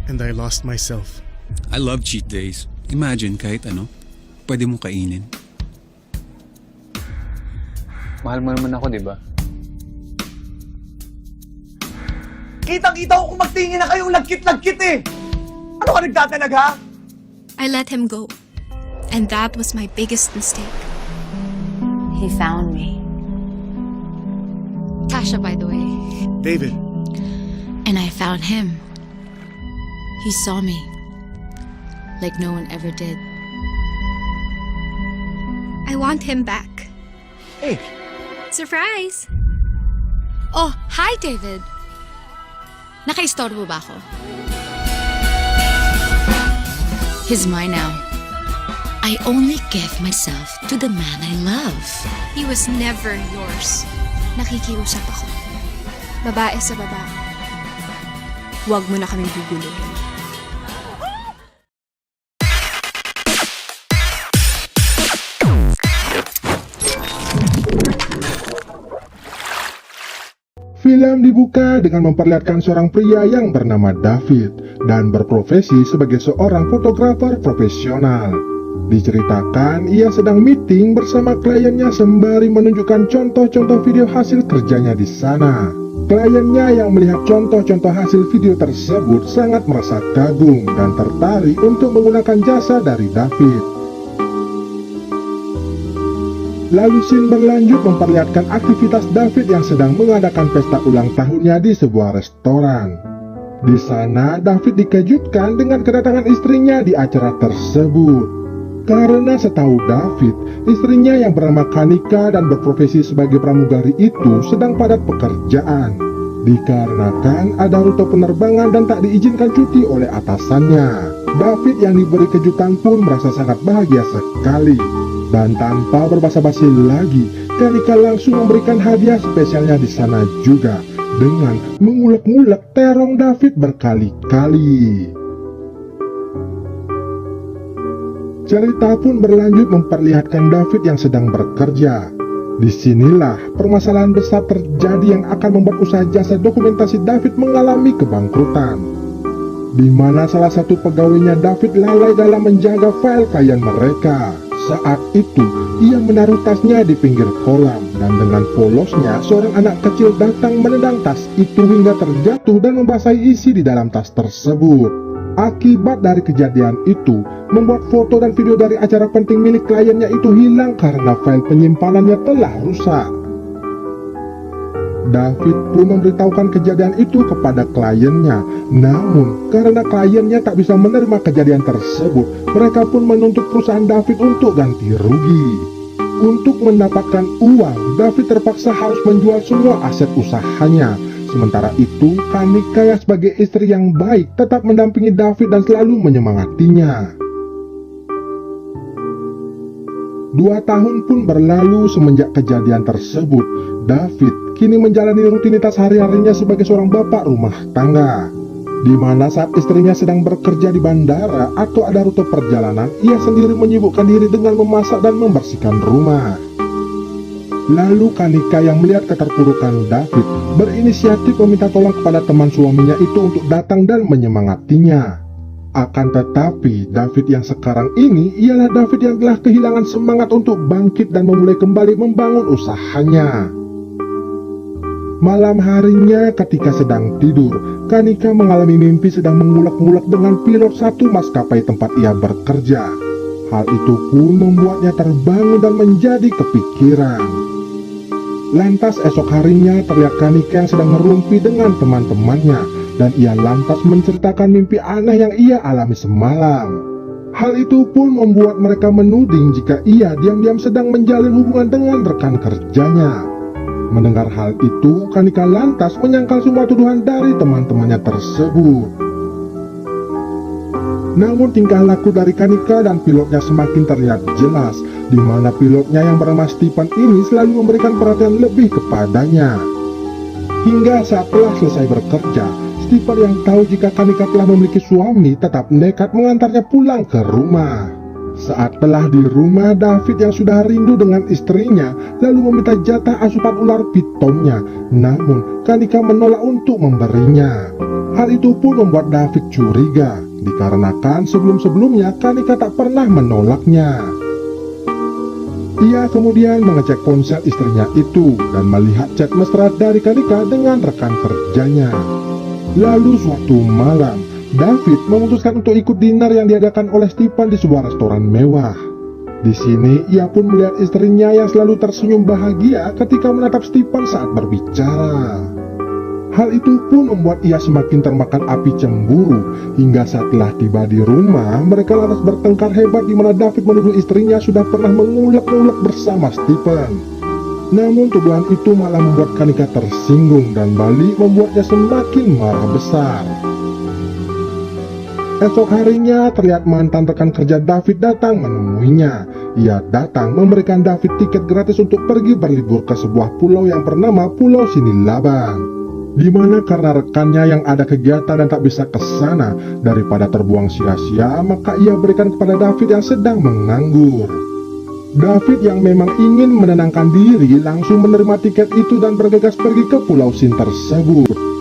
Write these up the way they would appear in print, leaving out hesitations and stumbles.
and I lost myself. I love cheat days. Imagine kahit ano, pwede mo kainin. Mahal mo naman ako, di ba? Kitang-kita ko kung magtingin na kayong lagkit-lagkit eh! Ano ka nagtatanag ha? I let him go. And that was my biggest mistake. He found me. Tasha, by the way. David, And I found him. He saw me. Like no one ever did. I want him back. Eh, Surprise! Oh, hi, David. Naka-istorbo ba ako? He's mine now. I only give myself to the man I love. He was never yours. Nakikiusap ako. Babae sa babae. Huwag mo na kaming guguluhin. Film dibuka dengan memperlihatkan seorang pria yang bernama David dan berprofesi sebagai seorang fotografer profesional. Diceritakan ia sedang meeting bersama kliennya sembari menunjukkan contoh-contoh video hasil kerjanya di sana. Kliennya yang melihat contoh-contoh hasil video tersebut sangat merasa kagum dan tertarik untuk menggunakan jasa dari David. Lalu scene berlanjut memperlihatkan aktivitas David yang sedang mengadakan pesta ulang tahunnya di sebuah restoran. Di sana, David dikejutkan dengan kedatangan istrinya di acara tersebut. Karena setahu David, istrinya yang bernama Kanika dan berprofesi sebagai pramugari itu sedang padat pekerjaan. Dikarenakan ada rute penerbangan dan tak diizinkan cuti oleh atasannya. David yang diberi kejutan pun merasa sangat bahagia sekali. Dan tanpa berbasa-basi lagi, Kanika langsung memberikan hadiah spesialnya di sana juga dengan mengulek-ngulek terong David berkali-kali. Cerita pun berlanjut memperlihatkan David yang sedang bekerja. Disinilah permasalahan besar terjadi yang akan membuat usaha jasa dokumentasi David mengalami kebangkrutan. Di mana salah satu pegawainya David lalai dalam menjaga file klien mereka. Saat itu, ia menaruh tasnya di pinggir kolam dan dengan polosnya seorang anak kecil datang menendang tas itu hingga terjatuh dan membasahi isi di dalam tas tersebut. Akibat dari kejadian itu, membuat foto dan video dari acara penting milik kliennya itu hilang karena file penyimpanannya telah rusak. David pun memberitahukan kejadian itu kepada kliennya. Namun, karena kliennya tak bisa menerima kejadian tersebut, mereka pun menuntut perusahaan David untuk ganti rugi. Untuk mendapatkan uang, David terpaksa harus menjual semua aset usahanya. Sementara itu, Kanika yang sebagai istri yang baik tetap mendampingi David dan selalu menyemangatinya. 2 tahun pun berlalu semenjak kejadian tersebut. David kini menjalani rutinitas hari-harinya sebagai seorang bapak rumah tangga. Di mana saat istrinya sedang bekerja di bandara atau ada rute perjalanan, ia sendiri menyibukkan diri dengan memasak dan membersihkan rumah. Lalu Kanika yang melihat keterpurukan David berinisiatif meminta tolong kepada teman suaminya itu untuk datang dan menyemangatinya. Akan tetapi, David yang sekarang ini ialah David yang telah kehilangan semangat untuk bangkit dan memulai kembali membangun usahanya. Malam harinya ketika sedang tidur, Kanika mengalami mimpi sedang mengulek-ngulek dengan pilot satu maskapai tempat ia bekerja. Hal itu pun membuatnya terbangun dan menjadi kepikiran. Lantas esok harinya terlihat Kanika yang sedang merumpi dengan teman-temannya, dan ia lantas menceritakan mimpi aneh yang ia alami semalam. Hal itu pun membuat mereka menuding jika ia diam-diam sedang menjalin hubungan dengan rekan kerjanya. Mendengar hal itu, Kanika lantas menyangkal semua tuduhan dari teman-temannya tersebut. Namun tingkah laku dari Kanika dan pilotnya semakin terlihat jelas, di mana pilotnya yang bernama Stephen ini selalu memberikan perhatian lebih kepadanya. Hingga saat telah selesai bekerja, Stephen yang tahu jika Kanika telah memiliki suami tetap nekat mengantarnya pulang ke rumah. Saat telah di rumah, David yang sudah rindu dengan istrinya lalu meminta jatah asupan ular pitonnya. Namun Kanika menolak untuk memberinya. Hal itu pun membuat David curiga, dikarenakan sebelum-sebelumnya Kanika tak pernah menolaknya. Ia kemudian mengecek ponsel istrinya itu dan melihat chat mesra dari Kanika dengan rekan kerjanya. Lalu suatu malam, David memutuskan untuk ikut dinner yang diadakan oleh Stephen di sebuah restoran mewah. Di sini ia pun melihat istrinya yang selalu tersenyum bahagia ketika menatap Stephen saat berbicara. Hal itu pun membuat ia semakin termakan api cemburu, hingga setelah tiba di rumah, mereka lantas bertengkar hebat di mana David menuduh istrinya sudah pernah mengulek-ulek bersama Stephen. Namun tuduhan itu malah membuat Kanika tersinggung dan balik membuatnya semakin marah besar. Esok harinya terlihat mantan rekan kerja David datang menemuinya. Ia datang memberikan David tiket gratis untuk pergi berlibur ke sebuah pulau yang bernama Pulau Sinilaban, di mana karena rekannya yang ada kegiatan dan tak bisa ke sana, daripada terbuang sia-sia, maka ia berikan kepada David yang sedang menganggur. David yang memang ingin menenangkan diri langsung menerima tiket itu dan bergegas pergi ke Pulau Sin tersebut.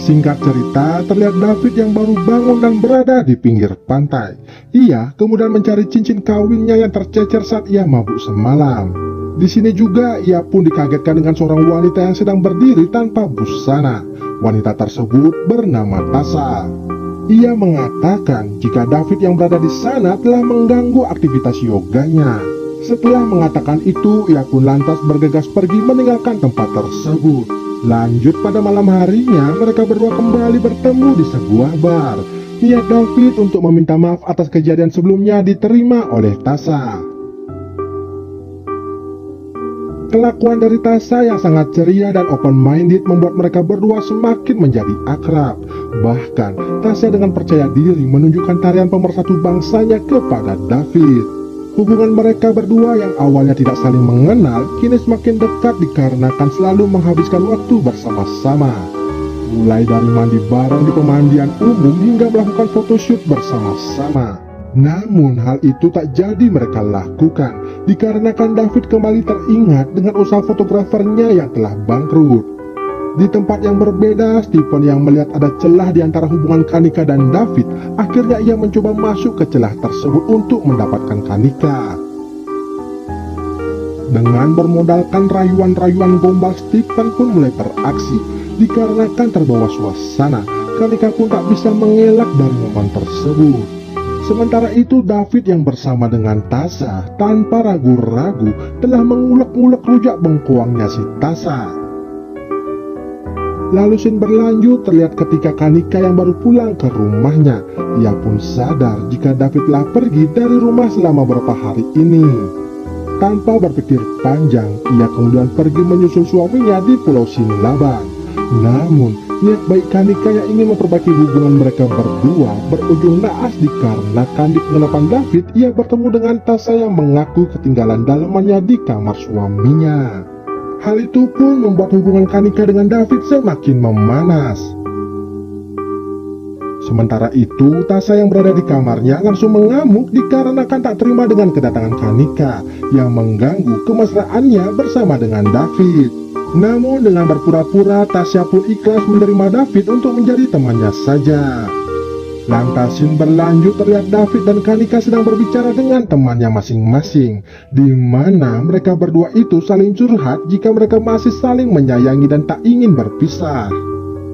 Singkat cerita, terlihat David yang baru bangun dan berada di pinggir pantai. Ia kemudian mencari cincin kawinnya yang tercecer saat ia mabuk semalam. Di sini juga ia pun dikagetkan dengan seorang wanita yang sedang berdiri tanpa busana. Wanita tersebut bernama Tasha. Ia mengatakan jika David yang berada di sana telah mengganggu aktivitas yoganya. Setelah mengatakan itu, ia pun lantas bergegas pergi meninggalkan tempat tersebut. Lanjut pada malam harinya, mereka berdua kembali bertemu di sebuah bar. Niat David untuk meminta maaf atas kejadian sebelumnya diterima oleh Tasha. Kelakuan dari Tasha yang sangat ceria dan open-minded membuat mereka berdua semakin menjadi akrab. Bahkan, Tasha dengan percaya diri menunjukkan tarian pemersatu bangsanya kepada David. Hubungan mereka berdua yang awalnya tidak saling mengenal, kini semakin dekat dikarenakan selalu menghabiskan waktu bersama-sama. Mulai dari mandi bareng di pemandian umum hingga melakukan photoshoot bersama-sama. Namun hal itu tak jadi mereka lakukan, dikarenakan David kembali teringat dengan usaha fotografernya yang telah bangkrut. Di tempat yang berbeda, Stephen yang melihat ada celah di antara hubungan Kanika dan David, akhirnya ia mencoba masuk ke celah tersebut untuk mendapatkan Kanika. Dengan bermodalkan rayuan-rayuan gombal, Stephen pun mulai beraksi. Dikarenakan terbawa suasana, Kanika pun tak bisa mengelak dari momen tersebut. Sementara itu, David yang bersama dengan Tasha tanpa ragu-ragu telah mengulek-ulek rujak bengkoangnya si Tasha. Lalu scene berlanjut terlihat ketika Kanika yang baru pulang ke rumahnya. Ia pun sadar jika David telah pergi dari rumah selama beberapa hari ini. Tanpa berpikir panjang, ia kemudian pergi menyusul suaminya di Pulau Sinilaban. Namun, niat baik Kanika yang ingin memperbaiki hubungan mereka berdua berujung naas dikarenakan di penginapan David, ia bertemu dengan Tasha yang mengaku ketinggalan dalamannya di kamar suaminya. Hal itu pun membuat hubungan Kanika dengan David semakin memanas. Sementara itu, Tasha yang berada di kamarnya langsung mengamuk dikarenakan tak terima dengan kedatangan Kanika yang mengganggu kemesraannya bersama dengan David. Namun dengan berpura-pura, Tasha pun ikhlas menerima David untuk menjadi temannya saja. Lantas scene berlanjut terlihat David dan Kanika sedang berbicara dengan temannya masing-masing, di mana mereka berdua itu saling curhat jika mereka masih saling menyayangi dan tak ingin berpisah.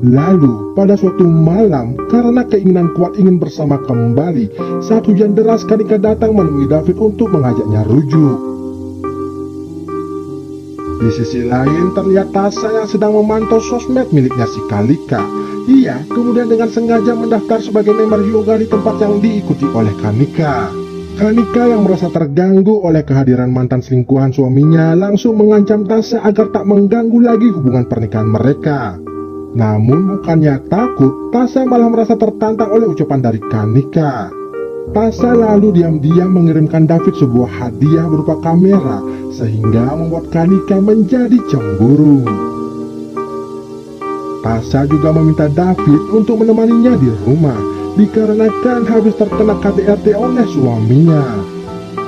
Lalu pada suatu malam, karena keinginan kuat ingin bersama kembali, saat hujan deras Kanika datang menemui David untuk mengajaknya rujuk. Di sisi lain terlihat Tasha yang sedang memantau sosmed miliknya si Kanika. Ia kemudian dengan sengaja mendaftar sebagai member yoga di tempat yang diikuti oleh Kanika. Kanika yang merasa terganggu oleh kehadiran mantan selingkuhan suaminya langsung mengancam Tasha agar tak mengganggu lagi hubungan pernikahan mereka. Namun bukannya takut, Tasha malah merasa tertantang oleh ucapan dari Kanika. Tasha lalu diam-diam mengirimkan David sebuah hadiah berupa kamera, sehingga membuat Kanika menjadi cemburu. Tasha juga meminta David untuk menemaninya di rumah. dikarenakan habis terkena KDRT oleh suaminya.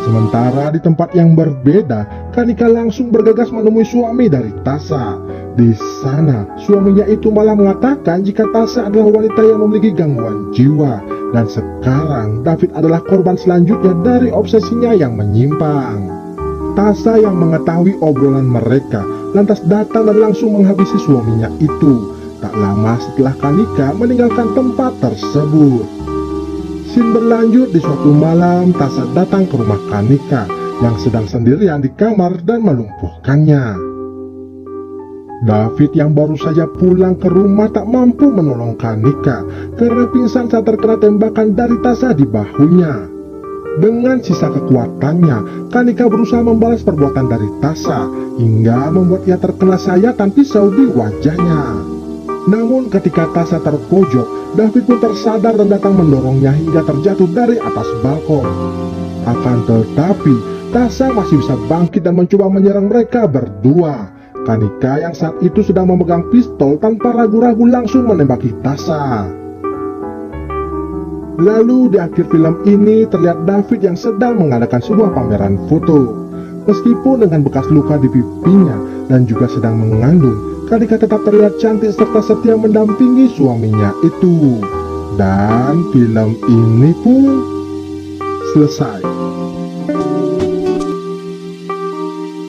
Sementara di tempat yang berbeda, Kanika langsung bergegas menemui suami dari Tasha. Di sana, suaminya itu malah mengatakan jika Tasha adalah wanita yang memiliki gangguan jiwa, dan sekarang David adalah korban selanjutnya dari obsesinya yang menyimpang. Tasha yang mengetahui obrolan mereka lantas datang dan langsung menghabisi suaminya itu. Tak lama setelah Kanika meninggalkan tempat tersebut. Scene berlanjut di suatu malam, Tasha datang ke rumah Kanika yang sedang sendirian di kamar dan melumpuhkannya. David yang baru saja pulang ke rumah tak mampu menolong Kanika karena pingsan saat terkena tembakan dari Tasha di bahunya. Dengan sisa kekuatannya, Kanika berusaha membalas perbuatan dari Tasha hingga membuat ia terkena sayatan pisau di wajahnya. Namun ketika Tasha terpojok, David pun tersadar dan datang mendorongnya hingga terjatuh dari atas balkon. Akan tetapi, Tasha masih bisa bangkit dan mencoba menyerang mereka berdua. Kanika yang saat itu sedang memegang pistol tanpa ragu-ragu langsung menembaki Tasha. Lalu di akhir film ini terlihat David yang sedang mengadakan sebuah pameran foto. Meskipun dengan bekas luka di pipinya dan juga sedang mengandung, Kanika tetap terlihat cantik serta setia mendampingi suaminya itu. Dan film ini pun selesai.